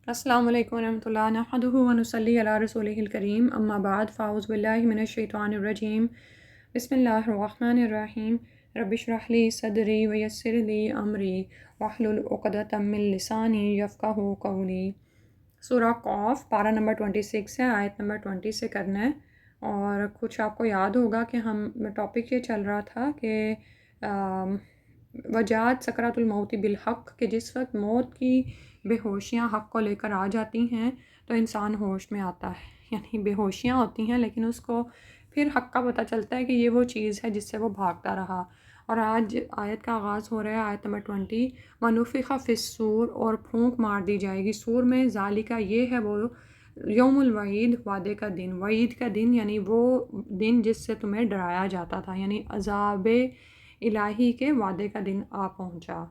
السلام علیکم ورحمۃ اللہ نحمدہ ونصلی علی رسولہ الکریم اما بعد فاعوذ باللہ من الشیطان الرجیم بسم اللہ الرحمن الرحیم رب اشرح لی صدری ویسر لی امری واحلل عقدۃ من لسانی یفقہوا قولی۔ سورہ قاف پارہ نمبر 26 ہے، آیت نمبر 20 سے کرنا ہے۔ اور کچھ آپ کو یاد ہوگا کہ ہم ٹاپک یہ چل رہا تھا کہ وجات سکرات الموت بالحق، کہ جس وقت موت کی بے ہوشیاں حق کو لے کر آ جاتی ہیں تو انسان ہوش میں آتا ہے، یعنی بے ہوشیاں ہوتی ہیں لیکن اس کو پھر حق کا پتہ چلتا ہے کہ یہ وہ چیز ہے جس سے وہ بھاگتا رہا۔ اور آج آیت کا آغاز ہو رہا ہے، آیت نمبر 20، وَنُفِخَ فِي الصُّورِ، اور پھونک مار دی جائے گی سور میں، ذالکہ یہ ہے وہ یوم الوعید، وعدے کا دن، وعید کا دن یعنی وہ دن جس سے تمہیں ڈرایا جاتا تھا، یعنی عذاب الہی کے وعدے کا دن آ پہنچا۔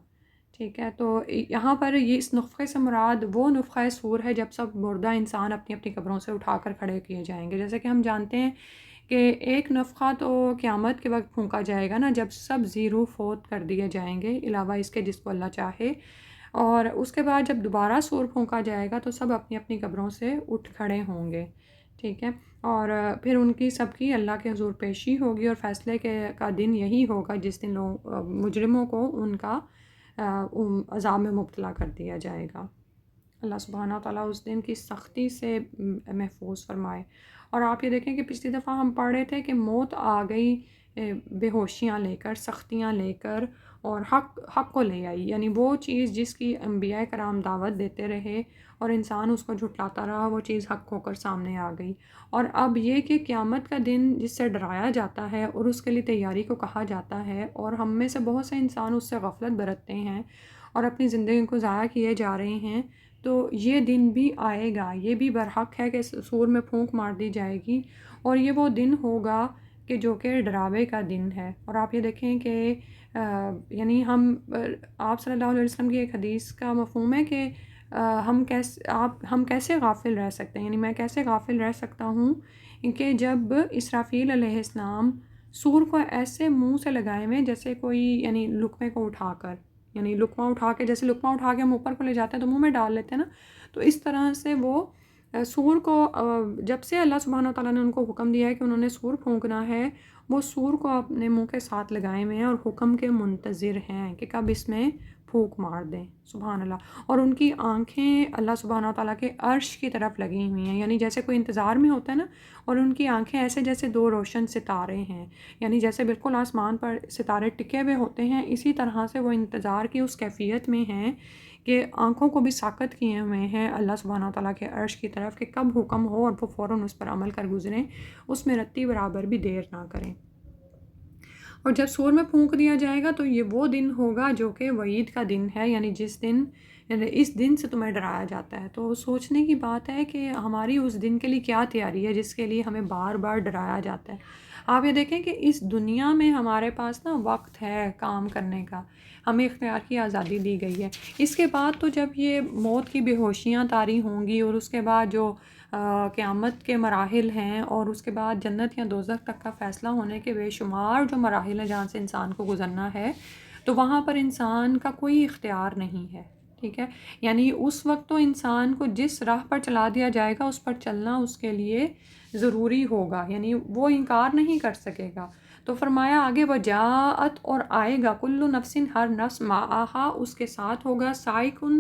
ٹھیک ہے، تو یہاں پر یہ اس نفخے سے مراد وہ نفخہ صور ہے جب سب مردہ انسان اپنی اپنی قبروں سے اٹھا کر کھڑے کیے جائیں گے۔ جیسے کہ ہم جانتے ہیں کہ ایک نفخہ تو قیامت کے وقت پھونکا جائے گا نا، جب سب زیرو فوت کر دیے جائیں گے علاوہ اس کے جس کو اللہ چاہے، اور اس کے بعد جب دوبارہ صور پھونکا جائے گا تو سب اپنی اپنی قبروں سے اٹھ کھڑے ہوں گے۔ ٹھیک ہے، اور پھر ان کی سب کی اللہ کے حضور پیشی ہوگی، اور فیصلے کا دن یہی ہوگا جس دن مجرموں کو ان کا عذاب میں مبتلا کر دیا جائے گا۔ اللہ سبحانہ و تعالیٰ اس دن کی سختی سے محفوظ فرمائے۔ اور آپ یہ دیکھیں کہ پچھلی دفعہ ہم پڑھ رہے تھے کہ موت آ گئی بے ہوشیاں لے کر، سختیاں لے کر، اور حق کو لے آئی، یعنی وہ چیز جس کی انبیاء کرام دعوت دیتے رہے اور انسان اس کو جھٹلاتا رہا، وہ چیز حق ہو کر سامنے آ گئی۔ اور اب یہ کہ قیامت کا دن جس سے ڈرایا جاتا ہے اور اس کے لیے تیاری کو کہا جاتا ہے، اور ہم میں سے بہت سے انسان اس سے غفلت برتتے ہیں اور اپنی زندگی کو ضائع کیے جا رہے ہیں، تو یہ دن بھی آئے گا، یہ بھی برحق ہے کہ سور میں پھونک مار دی جائے گی، اور یہ وہ دن ہوگا کہ جو کہ ڈراوے کا دن ہے۔ اور آپ یہ دیکھیں کہ یعنی آپ صلی اللہ علیہ وسلم کی ایک حدیث کا مفہوم ہے کہ ہم کیسے غافل رہ سکتے ہیں، یعنی میں کیسے غافل رہ سکتا ہوں کہ جب اسرافیل علیہ السلام سور کو ایسے منہ سے لگائے ہوئے جیسے کوئی، یعنی لقمے کو اٹھا کر، یعنی لقمہ اٹھا کے، جیسے لقمہ اٹھا کے ہم اوپر کو لے جاتے ہیں تو منہ میں ڈال لیتے ہیں نا، تو اس طرح سے وہ سور کو جب سے اللہ سبحانہ وتعالیٰ نے ان کو حکم دیا ہے کہ انہوں نے سور پھونکنا ہے، وہ سور کو اپنے منہ کے ساتھ لگائے ہوئے ہیں اور حکم کے منتظر ہیں کہ کب اس میں پھونک مار دیں۔ سبحان اللہ۔ اور ان کی آنکھیں اللہ سبحانہ وتعالیٰ کے عرش کی طرف لگی ہوئی ہیں، یعنی جیسے کوئی انتظار میں ہوتا ہے نا، اور ان کی آنکھیں ایسے جیسے دو روشن ستارے ہیں، یعنی جیسے بالکل آسمان پر ستارے ٹکے ہوئے ہوتے ہیں، اسی طرح سے وہ انتظار کی اس کیفیت میں ہیں کہ آنکھوں کو بھی ساکت کیے ہوئے ہیں اللہ سبحانہ وتعالیٰ کے عرش کی طرف کہ کب حکم ہو اور وہ فوراً اس پر عمل کر گزریں، اس میں رتی برابر بھی دیر نہ کریں۔ اور جب سور میں پھونک دیا جائے گا تو یہ وہ دن ہوگا جو کہ وعید کا دن ہے، یعنی اس دن سے تمہیں ڈرایا جاتا ہے۔ تو سوچنے کی بات ہے کہ ہماری اس دن کے لیے کیا تیاری ہے جس کے لیے ہمیں بار بار ڈرایا جاتا ہے۔ آپ یہ دیکھیں کہ اس دنیا میں ہمارے پاس نا وقت ہے کام کرنے کا، ہمیں اختیار کی آزادی دی گئی ہے۔ اس کے بعد تو جب یہ موت کی بے ہوشیاں طاری ہوں گی، اور اس کے بعد جو قیامت کے مراحل ہیں، اور اس کے بعد جنت یا دوزخ تک کا فیصلہ ہونے کے بے شمار جو مراحل ہیں جہاں سے انسان کو گزرنا ہے، تو وہاں پر انسان کا کوئی اختیار نہیں ہے۔ ٹھیک ہے، یعنی اس وقت تو انسان کو جس راہ پر چلا دیا جائے گا اس پر چلنا اس کے لیے ضروری ہوگا، یعنی وہ انکار نہیں کر سکے گا۔ تو فرمایا آگے، وجاءت، اور آئے گا، کل نفس، ہر نفس، معہا، اس کے ساتھ ہوگا، سائقن،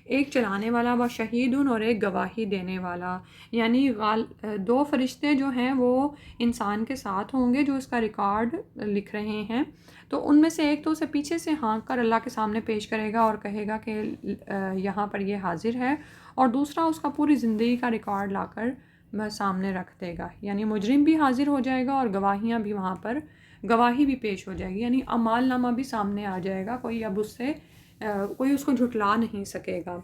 ایک چلانے والا، و شہیدن، اور ایک گواہی دینے والا، یعنی دو فرشتے جو ہیں وہ انسان کے ساتھ ہوں گے جو اس کا ریکارڈ لکھ رہے ہیں، تو ان میں سے ایک تو اسے پیچھے سے ہانک کر اللہ کے سامنے پیش کرے گا اور کہے گا کہ یہاں پر یہ حاضر ہے، اور دوسرا اس کا پوری زندگی کا ریکارڈ لا کر سامنے رکھ دے گا، یعنی مجرم بھی حاضر ہو جائے گا اور گواہیاں بھی وہاں پر، گواہی بھی پیش ہو جائے گی، یعنی اعمال نامہ بھی سامنے آ جائے گا، کوئی اس کو جھٹلا نہیں سکے گا۔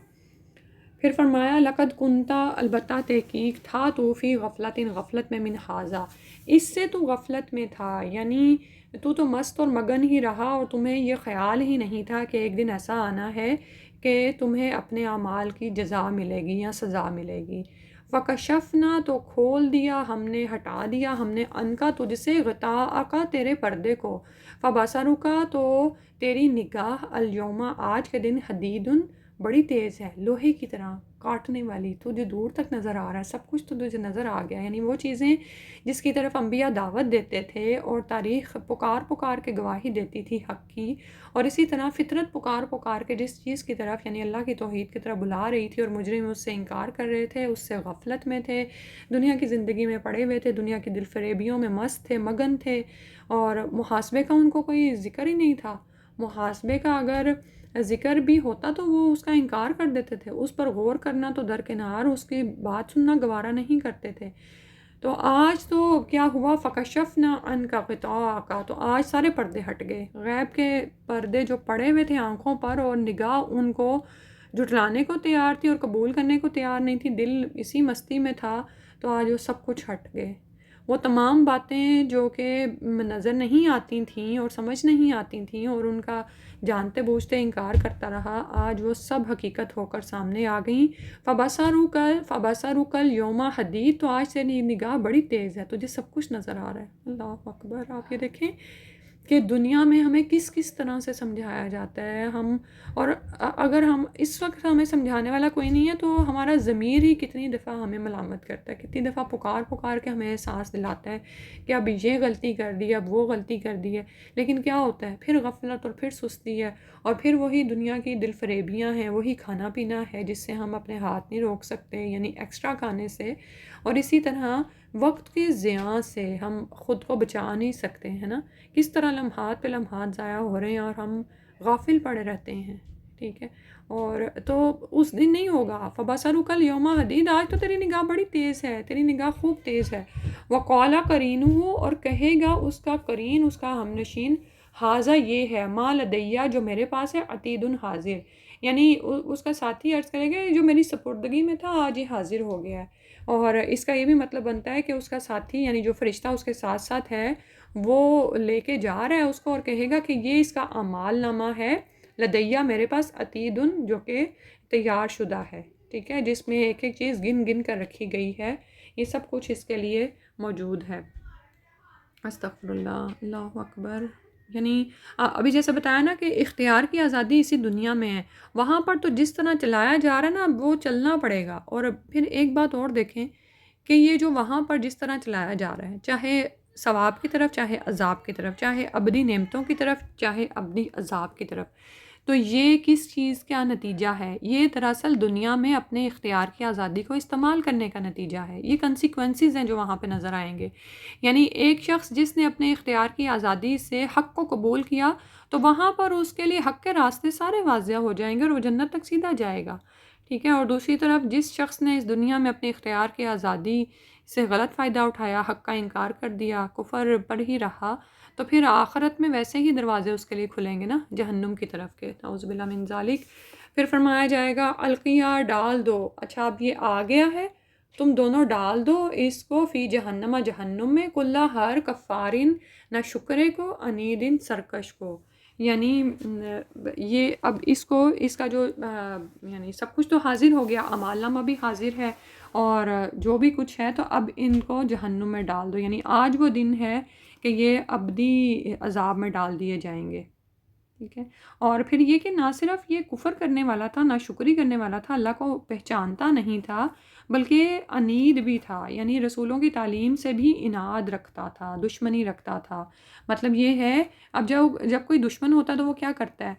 پھر فرمایا لقد کنتا، البتہ تحقیق تھا، تو فی غفلت، غفلت میں، من ھذا، اس سے تو غفلت میں تھا، یعنی تو مست اور مگن ہی رہا اور تمہیں یہ خیال ہی نہیں تھا کہ ایک دن ایسا آنا ہے کہ تمہیں اپنے اعمال کی جزا ملے گی یا سزا ملے گی۔ فکشفنا، تو کھول دیا ہم نے، ہٹا دیا ہم نے، عنکا، تجھ سے، غطاءک، تیرے پردے کو، فبصرک، تو تیری نگاہ، الیوم، آج کے دن، حدید، بڑی تیز ہے، لوہے کی طرح کاٹنے والی، تجھے دور تک نظر آ رہا ہے، سب کچھ تو تجھے نظر آ گیا. یعنی وہ چیزیں جس کی طرف انبیاء دعوت دیتے تھے اور تاریخ پکار پکار کے گواہی دیتی تھی حق کی، اور اسی طرح فطرت پکار پکار کے جس چیز کی طرف یعنی اللہ کی توحید کی طرف بلا رہی تھی، اور مجرم اس سے انکار کر رہے تھے، اس سے غفلت میں تھے، دنیا کی زندگی میں پڑے ہوئے تھے، دنیا کی دل فریبیوں میں مست تھے، مگن تھے، اور محاسبے کا ان کو کوئی ذکر ہی نہیں تھا. محاسبے کا اگر ذکر بھی ہوتا تو وہ اس کا انکار کر دیتے تھے، اس پر غور کرنا تو درکنار، اس کی بات سننا گوارا نہیں کرتے تھے. تو آج تو کیا ہوا، فکشفنا عنک غطاءک، تو آج سارے پردے ہٹ گئے، غیب کے پردے جو پڑے ہوئے تھے آنکھوں پر، اور نگاہ ان کو جھٹلانے کو تیار تھی اور قبول کرنے کو تیار نہیں تھی، دل اسی مستی میں تھا. تو آج وہ سب کچھ ہٹ گئے. وہ تمام باتیں جو کہ نظر نہیں آتی تھیں اور سمجھ نہیں آتی تھیں اور ان کا جانتے بوجھتے انکار کرتا رہا، آج وہ سب حقیقت ہو کر سامنے آ گئیں. فبصرک الیوم حدید، تو آج سے نگاہ بڑی تیز ہے، تجھے سب کچھ نظر آ رہا ہے. اللہ اکبر. آپ یہ دیکھیں کہ دنیا میں ہمیں کس کس طرح سے سمجھایا جاتا ہے. اور اگر ہم اس وقت ہمیں سمجھانے والا کوئی نہیں ہے تو ہمارا ضمیر ہی کتنی دفعہ ہمیں ملامت کرتا ہے، کتنی دفعہ پکار پکار کے ہمیں احساس دلاتا ہے کہ اب یہ غلطی کر دی، اب وہ غلطی کر دی ہے. لیکن کیا ہوتا ہے، پھر غفلت اور پھر سستی ہے، اور پھر وہی دنیا کی دل فریبیاں ہیں، وہی کھانا پینا ہے جس سے ہم اپنے ہاتھ نہیں روک سکتے، یعنی ایکسٹرا کھانے سے، اور اسی طرح وقت کے ضیاع سے ہم خود کو بچا نہیں سکتے ہیں نا. کس طرح لمحات پہ لمحات ضائع ہو رہے ہیں اور ہم غافل پڑے رہتے ہیں. ٹھیک ہے، اور تو اس دن نہیں ہوگا. فبصرک الیوم حدید، آج تو تیری نگاہ بڑی تیز ہے، تیری نگاہ خوب تیز ہے. وقال قرینہ، اور کہے گا اس کا قرین، اس کا ہم نشین، حاذا یہ ہے، ما لدیہ جو میرے پاس ہے، عتید حاضر، یعنی اس کا ساتھی عرض کرے گا جو میری سپردگی میں تھا آج یہ حاضر ہو گیا ہے. اور اس کا یہ بھی مطلب بنتا ہے کہ اس کا ساتھی یعنی جو فرشتہ اس کے ساتھ ساتھ ہے وہ لے کے جا رہا ہے اس کو، اور کہے گا کہ یہ اس کا اعمال نامہ ہے، لدیہ میرے پاس، عتید جو کہ تیار شدہ ہے. ٹھیک ہے، جس میں ایک ایک چیز گن گن کر رکھی گئی ہے، یہ سب کچھ اس کے لیے موجود ہے. استغفر اللہ. اللہ اکبر. یعنی ابھی جیسے بتایا نا کہ اختیار کی آزادی اسی دنیا میں ہے، وہاں پر تو جس طرح چلایا جا رہا ہے نا وہ چلنا پڑے گا. اور پھر ایک بات اور دیکھیں کہ یہ جو وہاں پر جس طرح چلایا جا رہا ہے، چاہے ثواب کی طرف، چاہے عذاب کی طرف، چاہے ابدی نعمتوں کی طرف، چاہے ابدی عذاب کی طرف، تو یہ کس چیز کا نتیجہ ہے؟ یہ دراصل دنیا میں اپنے اختیار کی آزادی کو استعمال کرنے کا نتیجہ ہے. یہ کنسیکوینسز ہیں جو وہاں پہ نظر آئیں گے. یعنی ایک شخص جس نے اپنے اختیار کی آزادی سے حق کو قبول کیا تو وہاں پر اس کے لیے حق کے راستے سارے واضح ہو جائیں گے اور وہ جنت تک سیدھا جائے گا. ٹھیک ہے، اور دوسری طرف جس شخص نے اس دنیا میں اپنے اختیار کی آزادی سے غلط فائدہ اٹھایا، حق کا انکار کر دیا، کفر پر ہی رہا، تو پھر آخرت میں ویسے ہی دروازے اس کے لیے کھلیں گے نا جہنم کی طرف کے. نعوذ باللہ من ذالک. پھر فرمایا جائے گا القیا، ڈال دو. اچھا اب یہ آ گیا ہے، تم دونوں ڈال دو اس کو، فی جہنم، جہنم میں، کلّا ہر کفارن، نہ شکرے کو، انیدن سرکش کو. یعنی یہ اب اس کو اس کا جو یعنی سب کچھ تو حاضر ہو گیا، اعمال نامہ بھی حاضر ہے اور جو بھی کچھ ہے، تو اب ان کو جہنم میں ڈال دو. یعنی آج وہ دن ہے کہ یہ ابدی عذاب میں ڈال دیے جائیں گے. ٹھیک ہے، اور پھر یہ کہ نہ صرف یہ کفر کرنے والا تھا، نہ شکری کرنے والا تھا، اللہ کو پہچانتا نہیں تھا، بلکہ عنید بھی تھا، یعنی رسولوں کی تعلیم سے بھی اناد رکھتا تھا، دشمنی رکھتا تھا. مطلب یہ ہے اب جب کوئی دشمن ہوتا ہے تو وہ کیا کرتا ہے،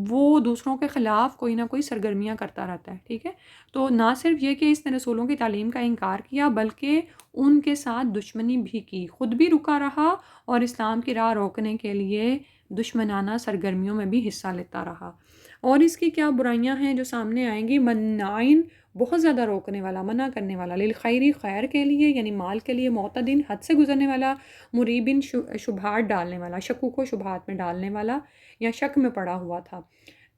وہ دوسروں کے خلاف کوئی نہ کوئی سرگرمیاں کرتا رہتا ہے. ٹھیک ہے، تو نہ صرف یہ کہ اس نے رسولوں کی تعلیم کا انکار کیا بلکہ ان کے ساتھ دشمنی بھی کی، خود بھی رکا رہا اور اسلام کی راہ روکنے کے لیے دشمنانہ سرگرمیوں میں بھی حصہ لیتا رہا. اور اس کی کیا برائیاں ہیں جو سامنے آئیں گی، منائن، بہت زیادہ روکنے والا، منع کرنے والا، للخیری، خیر کے لیے یعنی مال کے لیے، معتدن، حد سے گزرنے والا، مریبن، شبہات ڈالنے والا، شکوک و شبہات میں ڈالنے والا یا شک میں پڑا ہوا تھا.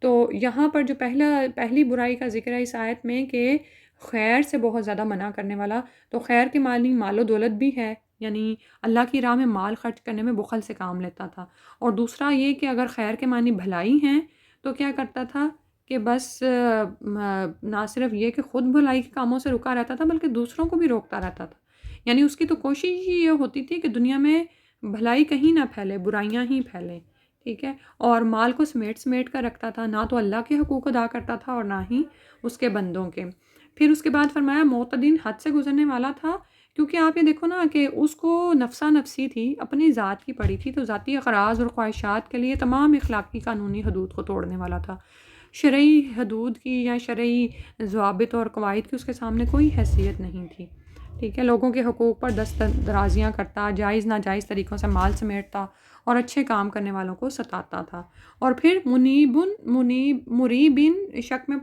تو یہاں پر جو پہلی برائی کا ذکر ہے اس آیت میں کہ خیر سے بہت زیادہ منع کرنے والا، تو خیر کے معنی مال و دولت بھی ہے، یعنی اللہ کی راہ میں مال خرچ کرنے میں بخل سے کام لیتا تھا. اور دوسرا یہ کہ اگر خیر کے معنی بھلائی ہیں تو کیا کرتا تھا کہ بس نہ صرف یہ کہ خود بھلائی کے کاموں سے رکا رہتا تھا بلکہ دوسروں کو بھی روکتا رہتا تھا. یعنی اس کی تو کوشش ہی یہ ہوتی تھی کہ دنیا میں بھلائی کہیں نہ پھیلے، برائیاں ہی پھیلیں. ٹھیک ہے، اور مال کو سمیٹ سمیٹ کر رکھتا تھا، نہ تو اللہ کے حقوق ادا کرتا تھا اور نہ ہی اس کے بندوں کے۔ پھر اس کے بعد فرمایا معتدین حد سے گزرنے والا تھا، کیونکہ آپ یہ دیکھو نا کہ اس کو نفسا نفسی تھی، اپنی ذات کی پڑی تھی، تو ذاتی اغراض اور خواہشات کے لیے تمام اخلاقی قانونی حدود کو توڑنے والا تھا۔ شرعی حدود کی یا شرعی ضوابط اور قواعد کی اس کے سامنے کوئی حیثیت نہیں تھی، ٹھیک ہے۔ لوگوں کے حقوق پر دست درازیاں کرتا، جائز ناجائز طریقوں سے مال سمیٹتا اور اچھے کام کرنے والوں کو ستاتا تھا۔ اور پھر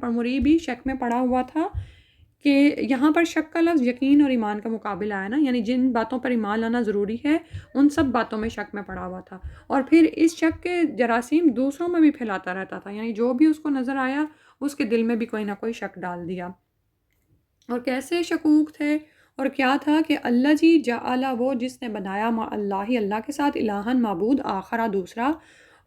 مریبی شک میں پڑا ہوا تھا کہ یہاں پر شک کا لفظ یقین اور ایمان کا مقابل آیا نا، یعنی جن باتوں پر ایمان لانا ضروری ہے ان سب باتوں میں شک میں پڑا ہوا تھا، اور پھر اس شک کے جراثیم دوسروں میں بھی پھیلاتا رہتا تھا، یعنی جو بھی اس کو نظر آیا اس کے دل میں بھی کوئی نہ کوئی شک ڈال دیا۔ اور کیسے شکوک تھے اور کیا تھا کہ اللہ جی جعلا، وہ جس نے بنایا ما اللہ، اللہ کے ساتھ الہن معبود آخرا دوسرا،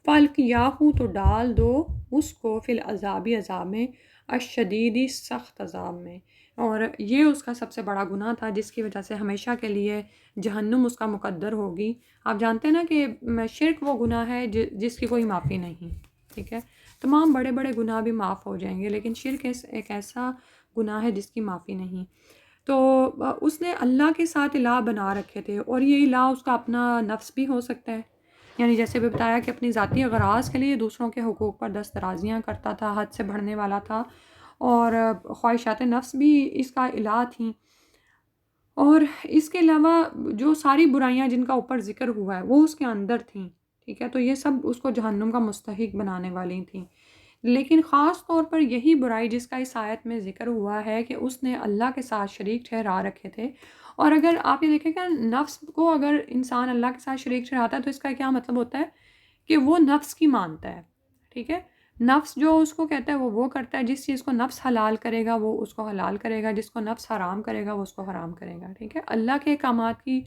فالقیاہو تو ڈال دو اس کو فی العذابی عذاب میں، الشدیدی سخت عذاب میں۔ اور یہ اس کا سب سے بڑا گناہ تھا جس کی وجہ سے ہمیشہ کے لیے جہنم اس کا مقدر ہوگی۔ آپ جانتے ہیں نا کہ شرک وہ گناہ ہے جس کی کوئی معافی نہیں، ٹھیک ہے۔ تمام بڑے بڑے گناہ بھی معاف ہو جائیں گے، لیکن شرک ایک ایسا گناہ ہے جس کی معافی نہیں۔ تو اس نے اللہ کے ساتھ الہ بنا رکھے تھے، اور یہ الہ اس کا اپنا نفس بھی ہو سکتا ہے، یعنی جیسے بھی بتایا کہ اپنی ذاتی اغراض کے لیے دوسروں کے حقوق پر دست درازیاں کرتا تھا، حد سے بڑھنے والا تھا، اور خواہشات نفس بھی اس کا الہ تھیں۔ اور اس کے علاوہ جو ساری برائیاں جن کا اوپر ذکر ہوا ہے وہ اس کے اندر تھیں، ٹھیک ہے، تو یہ سب اس کو جہنم کا مستحق بنانے والی تھیں۔ لیکن خاص طور پر یہی برائی جس کا اس آیت میں ذکر ہوا ہے کہ اس نے اللہ کے ساتھ شریک ٹھہرا رکھے تھے۔ اور اگر آپ یہ دیکھیں کہ نفس کو اگر انسان اللہ کے ساتھ شریک ٹھہراتا ہے تو اس کا کیا مطلب ہوتا ہے کہ وہ نفس کی مانتا ہے، ٹھیک ہے۔ نفس جو اس کو کہتا ہے وہ کرتا ہے، جس چیز کو نفس حلال کرے گا وہ اس کو حلال کرے گا، جس کو نفس حرام کرے گا وہ اس کو حرام کرے گا، ٹھیک ہے۔ اللہ کے احکامات کی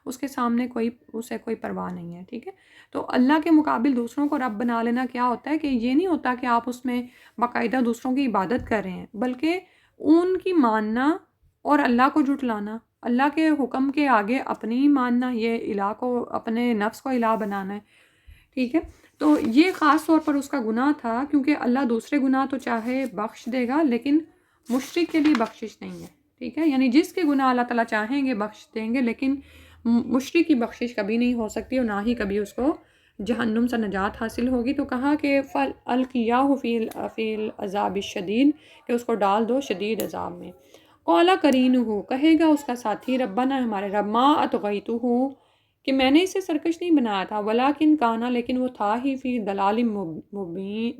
اس کے سامنے اسے کوئی پرواہ نہیں ہے، ٹھیک ہے۔ تو اللہ کے مقابل دوسروں کو رب بنا لینا کیا ہوتا ہے کہ یہ نہیں ہوتا کہ آپ اس میں باقاعدہ دوسروں کی عبادت کر رہے ہیں، بلکہ ان کی ماننا اور اللہ کو جھٹلانا، اللہ کے حکم کے آگے اپنی ماننا، یہ الہ کو، اپنے نفس کو الہ بنانا ہے، ٹھیک ہے۔ تو یہ خاص طور پر اس کا گناہ تھا، کیونکہ اللہ دوسرے گناہ تو چاہے بخش دے گا لیکن مشرک کے لیے بخشش نہیں ہے، ٹھیک ہے۔ یعنی جس کے گناہ اللہ تعالیٰ چاہیں گے بخش دیں گے، لیکن مشرک کی بخشش کبھی نہیں ہو سکتی اور نہ ہی کبھی اس کو جہنم سے نجات حاصل ہوگی۔ تو کہا کہ فَالْقِيَاهُ فِي الْعَذَابِ الشَّدِيدِ، کہ اس کو ڈال دو شدید عذاب میں۔ قَالَ قَرِينُهُ، کہے گا اس کا ساتھی، ربنا، ہمارے رب، مَا أَطْغَيْتُهُ، کہ میں نے اسے سرکش نہیں بنایا تھا، ولیکن کانا، لیکن وہ تھا ہی، فی دلال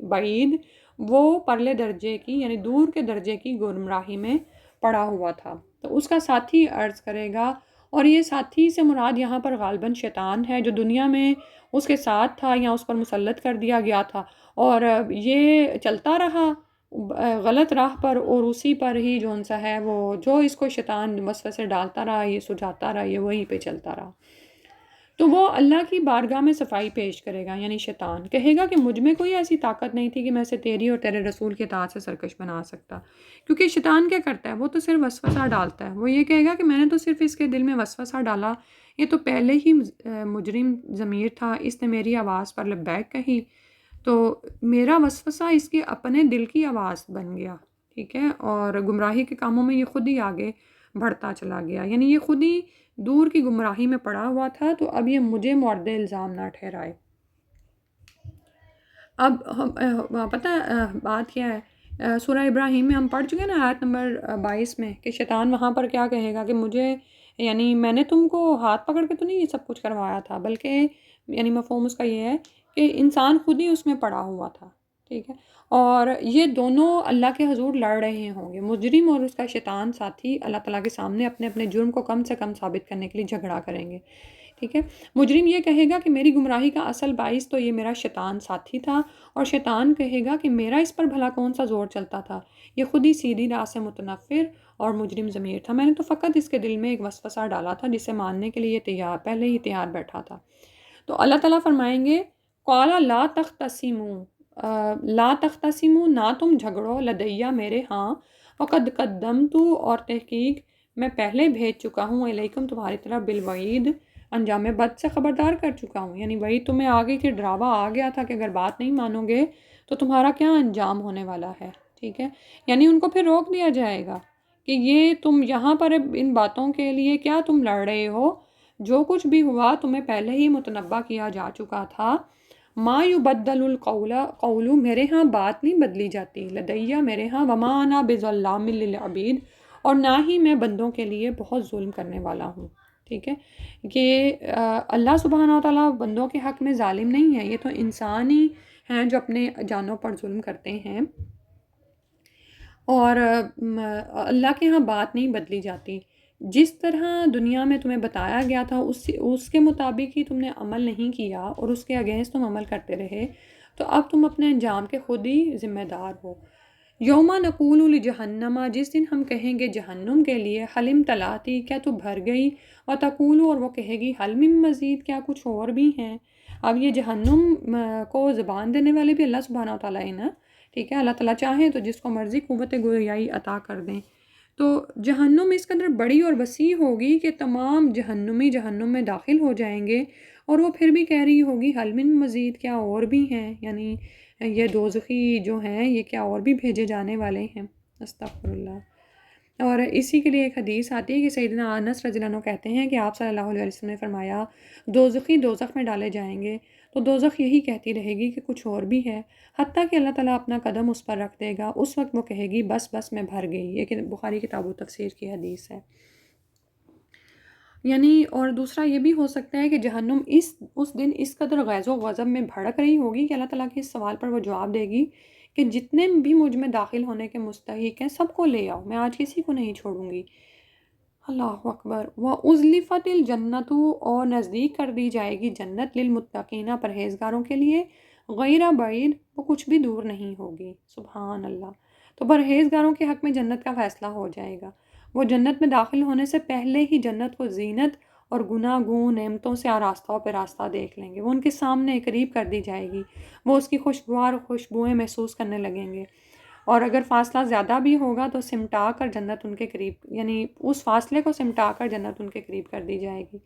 بعید، وہ پرلے درجے کی یعنی دور کے درجے کی گمراہی میں پڑا ہوا تھا۔ تو اس کا ساتھی عرض کرے گا، اور یہ ساتھی سے مراد یہاں پر غالباً شیطان ہے جو دنیا میں اس کے ساتھ تھا یا اس پر مسلط کر دیا گیا تھا، اور یہ چلتا رہا غلط راہ پر، اور اسی پر ہی جون سا ہے وہ جو اس کو شیطان وسوسے ڈالتا رہا، یہ سجاتا رہا، یہ وہیں پہ چلتا رہا۔ تو وہ اللہ کی بارگاہ میں صفائی پیش کرے گا، یعنی شیطان کہے گا کہ مجھ میں کوئی ایسی طاقت نہیں تھی کہ میں اسے تیری اور تیرے رسول کے اطاعت سے سرکش بنا سکتا، کیونکہ شیطان کیا کرتا ہے، وہ تو صرف وسوسہ ڈالتا ہے، وہ یہ کہے گا کہ میں نے تو صرف اس کے دل میں وسوسہ ڈالا، یہ تو پہلے ہی مجرم ضمیر تھا، اس نے میری آواز پر لبیک کہی، تو میرا وسوسہ اس کے اپنے دل کی آواز بن گیا، ٹھیک ہے، اور گمراہی کے کاموں میں یہ خود ہی آگے بڑھتا چلا گیا، یعنی یہ خود ہی دور کی گمراہی میں پڑا ہوا تھا، تو اب یہ مجھے مورد الزام نہ ٹھہرائے۔ اب پتہ بات کیا ہے، سورہ ابراہیم میں ہم پڑھ چکے نا آیت نمبر 22 میں، کہ شیطان وہاں پر کیا کہے گا کہ مجھے، یعنی میں نے تم کو ہاتھ پکڑ کے تو نہیں یہ سب کچھ کروایا تھا، بلکہ یعنی مفہوم اس کا یہ ہے کہ انسان خود ہی اس میں پڑا ہوا تھا، ٹھیک ہے، اور یہ دونوں اللہ کے حضور لڑ رہے ہوں گے، مجرم اور اس کا شیطان ساتھی اللہ تعالیٰ کے سامنے اپنے اپنے جرم کو کم سے کم ثابت کرنے کے لیے جھگڑا کریں گے، ٹھیک ہے۔ مجرم یہ کہے گا کہ میری گمراہی کا اصل باعث تو یہ میرا شیطان ساتھی تھا، اور شیطان کہے گا کہ میرا اس پر بھلا کون سا زور چلتا تھا، یہ خود ہی سیدھی راہ سے متنفر اور مجرم ضمیر تھا، میں نے تو فقط اس کے دل میں ایک وسوسہ ڈالا تھا جسے ماننے کے لیے پہلے ہی تیار بیٹھا تھا۔ تو اللہ تعالیٰ فرمائیں گے، قَالَ لَا تَخْتَصِمُوا، لا تختصموا، نہ تم جھگڑو، لدیہ، میرے ہاں، وقد قدمت، اور تحقیق میں پہلے بھیج چکا ہوں، علیکم، تمہاری طرف، بالوعید، انجام بد سے خبردار کر چکا ہوں. یعنی وہی تمہیں آگے کے ڈراوا آ گیا تھا کہ اگر بات نہیں مانو گے تو تمہارا کیا انجام ہونے والا ہے. ٹھیک ہے، یعنی ان کو پھر روک دیا جائے گا کہ یہ تم یہاں پر ان باتوں کے لیے کیا تم لڑ رہے ہو، جو کچھ بھی ہوا تمہیں پہلے ہی متنبہ کیا جا چکا تھا. ما یبدل قول میرے ہاں بات نہیں بدلی جاتی، لدیہ میرے ہاں، وما انا بظلام للعبید اور نہ ہی میں بندوں کے لیے بہت ظلم کرنے والا ہوں. ٹھیک ہے، کہ اللہ سبحانہ و تعالیٰ بندوں کے حق میں ظالم نہیں ہے، یہ تو انسان ہی ہیں جو اپنے جانوں پر ظلم کرتے ہیں. اور اللہ کے ہاں بات نہیں بدلی جاتی. جس طرح دنیا میں تمہیں بتایا گیا تھا اس کے مطابق ہی تم نے عمل نہیں کیا اور اس کے اگینسٹ تم عمل کرتے رہے، تو اب تم اپنے انجام کے خود ہی ذمہ دار ہو. یوم نقول لجہنم، جس دن ہم کہیں گے جہنم کے لیے، حلم تلاتی، کیا تو بھر گئی، و تقول، اور وہ کہے گی حل من مزید، کیا کچھ اور بھی ہیں. اب یہ جہنم کو زبان دینے والے بھی اللہ سبحانہ و تعالیٰ ہے نا. ٹھیک ہے، اللہ تعالیٰ چاہیں تو جس کو مرضی قوت گویائی عطا کر دیں. تو جہنم اس قدر بڑی اور وسیع ہوگی کہ تمام جہنمی جہنم میں داخل ہو جائیں گے، اور وہ پھر بھی کہہ رہی ہوگی حل من مزید، کیا اور بھی ہیں، یعنی یہ دوزخی جو ہیں یہ کیا اور بھی بھیجے جانے والے ہیں. استغفر اللہ. اور اسی کے لیے ایک حدیث آتی ہے کہ سیدنا انس رضی اللہ عنہ کہتے ہیں کہ آپ صلی اللہ علیہ وسلم نے فرمایا دوزخی دوزخ میں ڈالے جائیں گے تو دوزخ یہی کہتی رہے گی کہ کچھ اور بھی ہے، حتیٰ کہ اللہ تعالیٰ اپنا قدم اس پر رکھ دے گا. اس وقت وہ کہے گی بس بس میں بھر گئی. یہ کہ بخاری کتاب و تفسیر کی حدیث ہے. یعنی اور دوسرا یہ بھی ہو سکتا ہے کہ جہنم اس دن اس قدر غیظ و غضب میں بھڑک رہی ہوگی کہ اللہ تعالیٰ کے اس سوال پر وہ جواب دے گی کہ جتنے بھی مجھ میں داخل ہونے کے مستحق ہیں سب کو لے آؤ، میں آج کسی کو نہیں چھوڑوں گی. اللہ اکبر. وَأُزْلِفَتِ الْجَنَّةُ، اور نزدیک کر دی جائے گی جنت، للمتقین پرہیزگاروں کے لیے، غیر بعید، وہ کچھ بھی دور نہیں ہوگی. سبحان اللہ. تو پرہیزگاروں کے حق میں جنت کا فیصلہ ہو جائے گا. وہ جنت میں داخل ہونے سے پہلے ہی جنت کو زینت اور گناگوں نعمتوں سے آراستہ پہ راستہ دیکھ لیں گے. وہ ان کے سامنے قریب کر دی جائے گی، وہ اس کی خوشگوار خوشبوئیں محسوس کرنے لگیں گے. اور اگر فاصلہ زیادہ بھی ہوگا تو سمٹا کر جنت ان کے قریب، یعنی اس فاصلے کو سمٹا کر جنت ان کے قریب کر دی جائے گی.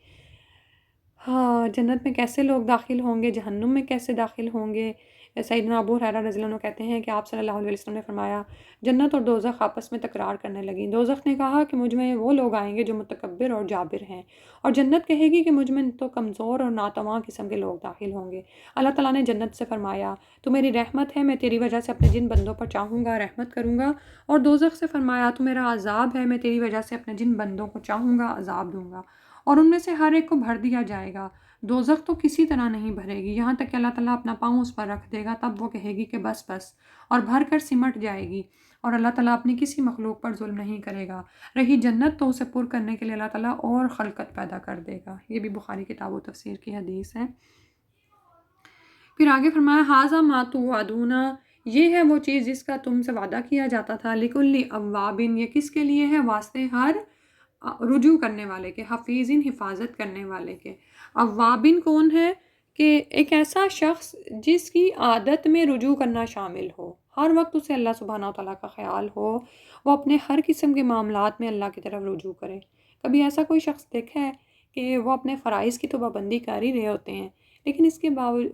ہاں، جنت میں کیسے لوگ داخل ہوں گے، جہنم میں کیسے داخل ہوں گے. سیدنا ابو ہریرہ رضی اللہ عنہ کہتے ہیں کہ آپ صلی اللہ علیہ وسلم نے فرمایا جنت اور دوزخ آپس میں تکرار کرنے لگیں. دوزخ نے کہا کہ مجھ میں وہ لوگ آئیں گے جو متکبر اور جابر ہیں، اور جنت کہے گی کہ مجھ میں تو کمزور اور ناتواں قسم کے لوگ داخل ہوں گے. اللہ تعالیٰ نے جنت سے فرمایا تو میری رحمت ہے، میں تیری وجہ سے اپنے جن بندوں پر چاہوں گا رحمت کروں گا. اور دوزخ سے فرمایا تو میرا عذاب ہے، میں تیری وجہ سے اپنے جن بندوں کو چاہوں گا عذاب دوں گا. اور ان میں سے ہر ایک کو بھر دیا جائے گا. دوزخ تو کسی طرح نہیں بھرے گی یہاں تک کہ اللہ تعالیٰ اپنا پاؤں اس پر رکھ دے گا، تب وہ کہے گی کہ بس بس، اور بھر کر سمٹ جائے گی. اور اللہ تعالیٰ اپنی کسی مخلوق پر ظلم نہیں کرے گا. رہی جنت تو اسے پر کرنے کے لیے اللہ تعالیٰ اور خلقت پیدا کر دے گا. یہ بھی بخاری کتاب و تفسیر کی حدیث ہے. پھر آگے فرمایا ھذا ما توعدون، یہ ہے وہ چیز جس کا تم سے وعدہ کیا جاتا تھا. لکل اواب، یہ کس کے لیے ہے، واسطے ہر رجوع کرنے والے کے، حفیظن حفاظت کرنے والے کے. اوابن کون ہے، کہ ایک ایسا شخص جس کی عادت میں رجوع کرنا شامل ہو، ہر وقت اسے اللہ سبحانہ و تعالیٰ کا خیال ہو، وہ اپنے ہر قسم کے معاملات میں اللہ کی طرف رجوع کرے. کبھی ایسا کوئی شخص دیکھا ہے کہ وہ اپنے فرائض کی تو پابندی کر ہی رہے ہوتے ہیں، لیکن اس کے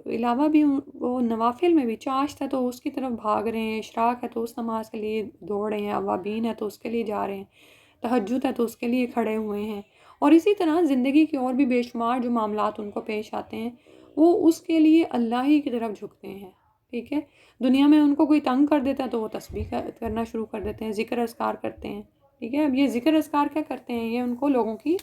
علاوہ بھی وہ نوافل میں بھی چاشت ہے تو اس کی طرف بھاگ رہے ہیں، اشراق ہے تو اس نماز کے لیے دوڑ رہے ہیں، اوابین ہے تو اس کے لیے جا رہے ہیں، تہجد ہے تو اس کے لیے کھڑے ہوئے ہیں. اور اسی طرح زندگی کے اور بھی بے شمار جو معاملات ان کو پیش آتے ہیں وہ اس کے لیے اللہ ہی کی طرف جھکتے ہیں. ٹھیک ہے، دنیا میں ان کو کوئی تنگ کر دیتا ہے تو وہ تسبیح کرنا شروع کر دیتے ہیں، ذکر اذکار کرتے ہیں. ٹھیک ہے، اب یہ ذکر اذکار کیا کرتے ہیں، یہ ان کو لوگوں کی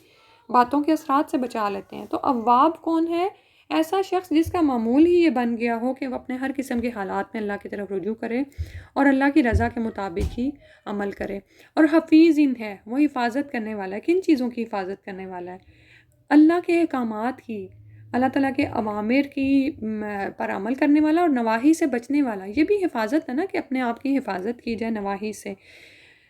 باتوں کے اثرات سے بچا لیتے ہیں. تو اواب کون ہے، ایسا شخص جس کا معمول ہی یہ بن گیا ہو کہ وہ اپنے ہر قسم کے حالات میں اللہ کی طرف رجوع کرے اور اللہ کی رضا کے مطابق ہی عمل کرے. اور حفیظ ان ہے، وہ حفاظت کرنے والا ہے. کن چیزوں کی حفاظت کرنے والا ہے، اللہ کے احکامات کی، اللہ تعالیٰ کے اوامر کی پر عمل کرنے والا، اور نواہی سے بچنے والا. یہ بھی حفاظت ہے نا کہ اپنے آپ کی حفاظت کی جائے نواہی سے.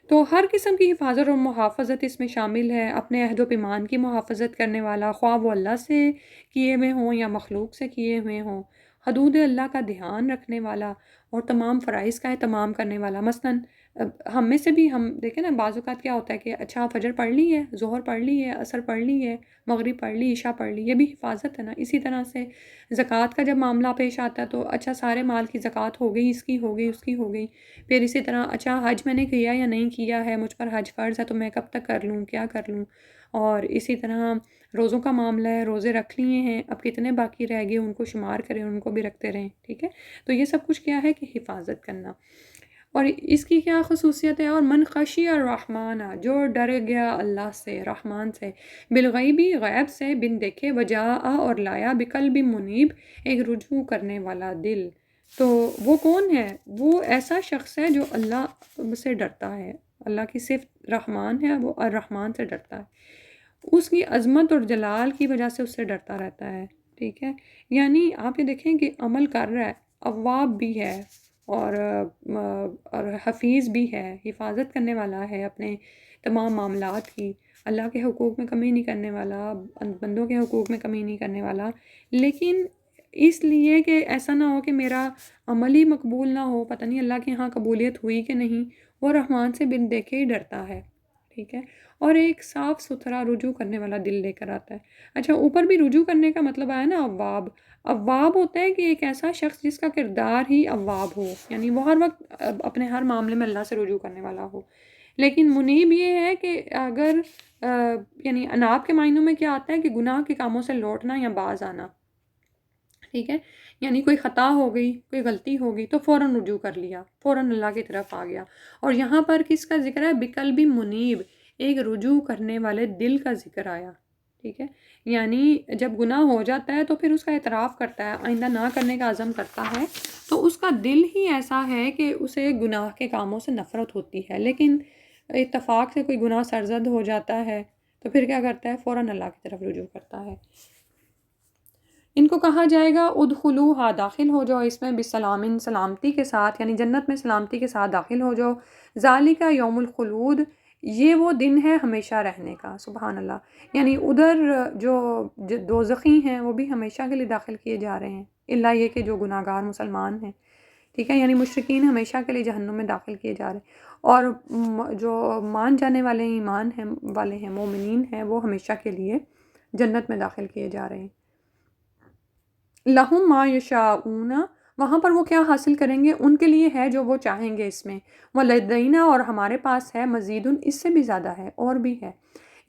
تو ہر قسم کی حفاظت اور محافظت اس میں شامل ہے. اپنے عہد و پیمان کی محافظت کرنے والا، خواہ وہ اللہ سے کیے ہوئے ہوں یا مخلوق سے کیے ہوئے ہوں. حدود اللہ کا دھیان رکھنے والا اور تمام فرائض کا اہتمام کرنے والا. مثلاً ہم میں سے بھی ہم دیکھیں نا بعض اوقات کیا ہوتا ہے کہ اچھا فجر پڑھ لی ہے، ظہر پڑھ لی ہے، عصر پڑھ لی ہے، مغرب پڑھ لی، عشاء پڑھ لی، یہ بھی حفاظت ہے نا۔ اسی طرح سے زکوٰۃ کا جب معاملہ پیش آتا ہے تو اچھا سارے مال کی زکوٰۃ ہو گئی، اس کی ہو گئی، اس کی ہو گئی، پھر اسی طرح اچھا حج میں نے کیا یا نہیں کیا ہے، مجھ پر حج فرض ہے تو میں کب تک کر لوں، کیا کر لوں، اور اسی طرح روزوں کا معاملہ ہے، روزے رکھ لیے ہیں، اب کتنے باقی رہ گئے ان کو شمار کریں، ان کو بھی رکھتے رہیں، ٹھیک ہے۔ تو یہ سب کچھ کیا ہے کہ حفاظت کرنا۔ اور اس کی کیا خصوصیت ہے؟ اور من خشی الرحمن، جو ڈر گیا اللہ سے، رحمان سے، بالغیبی غیب سے، بن دیکھے، وجاء اور لایا، بقلب منیب ایک رجوع کرنے والا دل۔ تو وہ کون ہے؟ وہ ایسا شخص ہے جو اللہ سے ڈرتا ہے، اللہ کی صفت رحمان ہے، وہ الرحمن سے ڈرتا ہے، اس کی عظمت اور جلال کی وجہ سے اس سے ڈرتا رہتا ہے، ٹھیک ہے۔ یعنی آپ یہ دیکھیں کہ عمل کر رہا ہے، اواب بھی ہے، اور حفیظ بھی ہے، حفاظت کرنے والا ہے اپنے تمام معاملات کی، اللہ کے حقوق میں کمی نہیں کرنے والا، بندوں کے حقوق میں کمی نہیں کرنے والا، لیکن اس لیے کہ ایسا نہ ہو کہ میرا عمل ہی مقبول نہ ہو، پتہ نہیں اللہ کے یہاں قبولیت ہوئی کہ نہیں، وہ رحمان سے بن دیکھے ہی ڈرتا ہے، ٹھیک ہے، اور ایک صاف ستھرا رجوع کرنے والا دل لے کر آتا ہے۔ اچھا اوپر بھی رجوع کرنے کا مطلب آیا نا اواب، اواب ہوتا ہے کہ ایک ایسا شخص جس کا کردار ہی اواب ہو، یعنی وہ ہر وقت اپنے ہر معاملے میں اللہ سے رجوع کرنے والا ہو۔ لیکن منیب یہ ہے کہ اگر یعنی اناب کے معنوں میں کیا آتا ہے کہ گناہ کے کاموں سے لوٹنا یا باز آنا، ٹھیک ہے، یعنی کوئی خطا ہو گئی، کوئی غلطی ہو گئی تو فوراً رجوع کر لیا، فوراً اللہ کی طرف آ گیا۔ اور یہاں پر کس کا ذکر ہے؟ بقلب منیب، ایک رجوع کرنے والے دل کا ذکر آیا، ٹھیک ہے، یعنی جب گناہ ہو جاتا ہے تو پھر اس کا اعتراف کرتا ہے، آئندہ نہ کرنے کا عزم کرتا ہے، تو اس کا دل ہی ایسا ہے کہ اسے گناہ کے کاموں سے نفرت ہوتی ہے، لیکن اتفاق سے کوئی گناہ سرزد ہو جاتا ہے تو پھر کیا کرتا ہے؟ فوراً اللہ کی طرف رجوع کرتا ہے۔ ان کو کہا جائے گا ادخلوہا، داخل ہو جاؤ اس میں، بسلام، سلامتی کے ساتھ، یعنی جنت میں سلامتی کے ساتھ داخل ہو جاؤ، ذالک یوم الخلود، یہ وہ دن ہے ہمیشہ رہنے کا، سبحان اللہ، یعنی ادھر جو دوزخی ہیں وہ بھی ہمیشہ کے لیے داخل کیے جا رہے ہیں، الا یہ کہ جو گناہ گار مسلمان ہیں، ٹھیک ہے، یعنی مشرکین ہمیشہ کے لیے جہنم میں داخل کیے جا رہے ہیں، اور جو مان جانے والے ایمان ہیں والے ہیں، مومنین ہیں، وہ ہمیشہ کے لیے جنت میں داخل کیے جا رہے ہیں۔ لہم ما یشاؤون، وہاں پر وہ کیا حاصل کریں گے؟ ان کے لیے ہے جو وہ چاہیں گے اس میں، ولدینا، اور ہمارے پاس ہے، مزید، اس سے بھی زیادہ ہے، اور بھی ہے،